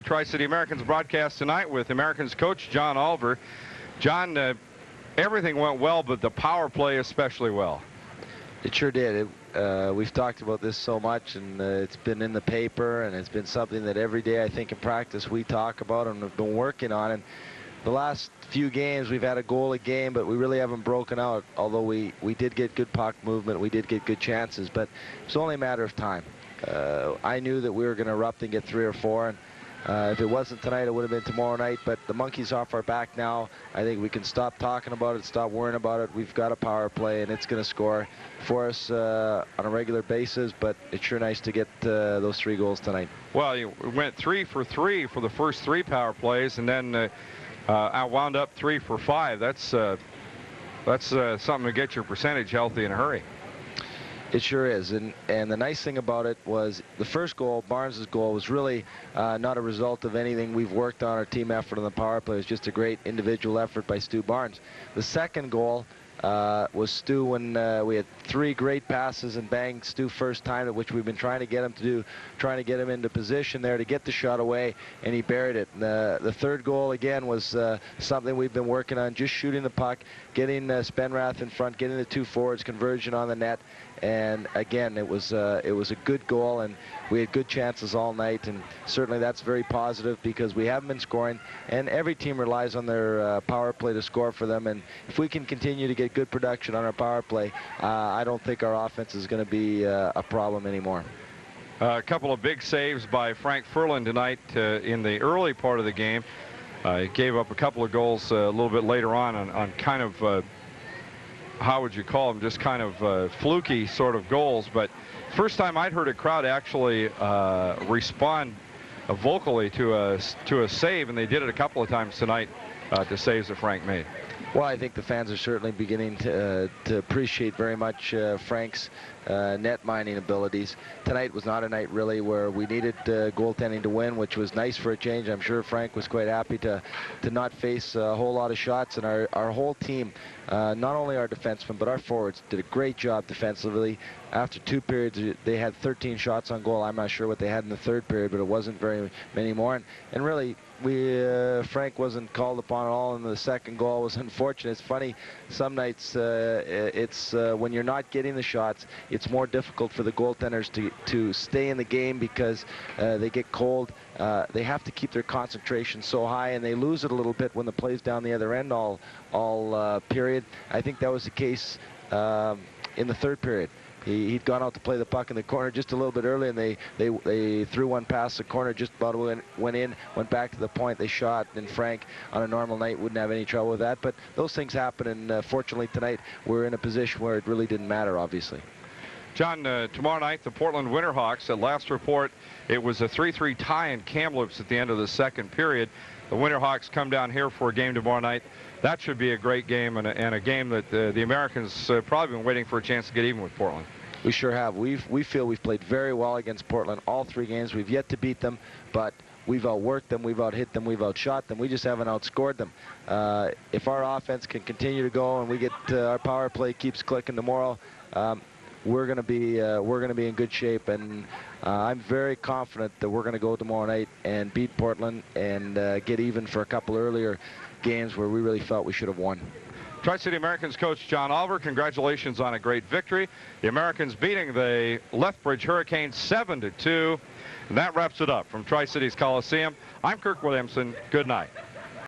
Tri-City Americans broadcast tonight with Americans coach John Olver. John, everything went well, but the power play especially well. It sure did. We've talked about this so much, and it's been in the paper, and it's been something that every day I think in practice we talk about and have been working on. And the last few games we've had a goal a game, but we really haven't broken out, although we did get good puck movement, we did get good chances, but it's only a matter of time. I knew that we were going to erupt and get 3 or 4, and if it wasn't tonight, it would have been tomorrow night, but the monkey's off our back now. I think we can stop talking about it, stop worrying about it. We've got a power play, and it's going to score for us on a regular basis, but it's sure nice to get those 3 goals tonight. Well, you went 3 for 3 for the first 3 power plays, and then I wound up 3 for 5. That's something to get your percentage healthy in a hurry. It sure is, and the nice thing about it was the first goal, Barnes's goal, was really not a result of anything we've worked on, our team effort on the power play. It was just a great individual effort by Stu Barnes. The second goal was Stu when we had 3 great passes and bang, Stu first time, which we've been trying to get him to do, trying to get him into position there to get the shot away, and he buried it. And the third goal again was something we've been working on, just shooting the puck, getting Spenrath in front, getting the 2 forwards, conversion on the net. And again, it was a good goal, and we had good chances all night, and certainly that's very positive because we haven't been scoring, and every team relies on their power play to score for them. And if we can continue to get good production on our power play, I don't think our offense is going to be a problem anymore. A couple of big saves by Frank Furlan tonight in the early part of the game. He gave up a couple of goals a little bit later on kind of how would you call them, just kind of fluky sort of goals. But first time I'd heard a crowd actually respond vocally to a save, and they did it a couple of times tonight to saves that Frank made. Well, I think the fans are certainly beginning to appreciate very much Frank's net mining abilities. Tonight was not a night really where we needed goaltending to win, which was nice for a change. I'm sure Frank was quite happy to not face a whole lot of shots, and our whole team, not only our defensemen but our forwards, did a great job defensively. After 2 periods, they had 13 shots on goal. I'm not sure what they had in the third period, but it wasn't very many more. And really, Frank wasn't called upon at all, and the second goal was unfortunate. It's funny, some nights it's when you're not getting the shots, it's more difficult for the goaltenders to stay in the game because they get cold. They have to keep their concentration so high, and they lose it a little bit when the play's down the other end all period. I think that was the case in the third period. He'd gone out to play the puck in the corner just a little bit early, and they threw one past the corner, just about went in, went back to the point, they shot, and Frank on a normal night wouldn't have any trouble with that. But those things happen, and fortunately tonight we're in a position where it really didn't matter, obviously. John, tomorrow night the Portland Winterhawks, at last report it was a 3-3 tie in Kamloops at the end of the second period. The Winterhawks come down here for a game tomorrow night. That should be a great game, and a game that the Americans probably been waiting for a chance to get even with Portland. We sure have. We feel we've played very well against Portland all 3 games. We've yet to beat them, but we've outworked them, we've outhit them, we've outshot them. We just haven't outscored them. If our offense can continue to go and we get our power play keeps clicking tomorrow, we're going to be in good shape, and I'm very confident that we're going to go tomorrow night and beat Portland and get even for a couple earlier games where we really felt we should have won. Tri-City Americans coach John Olver, congratulations on a great victory. The Americans beating the Lethbridge Hurricanes 7-2. And that wraps it up from Tri-Cities Coliseum. I'm Kirk Williamson. Good night.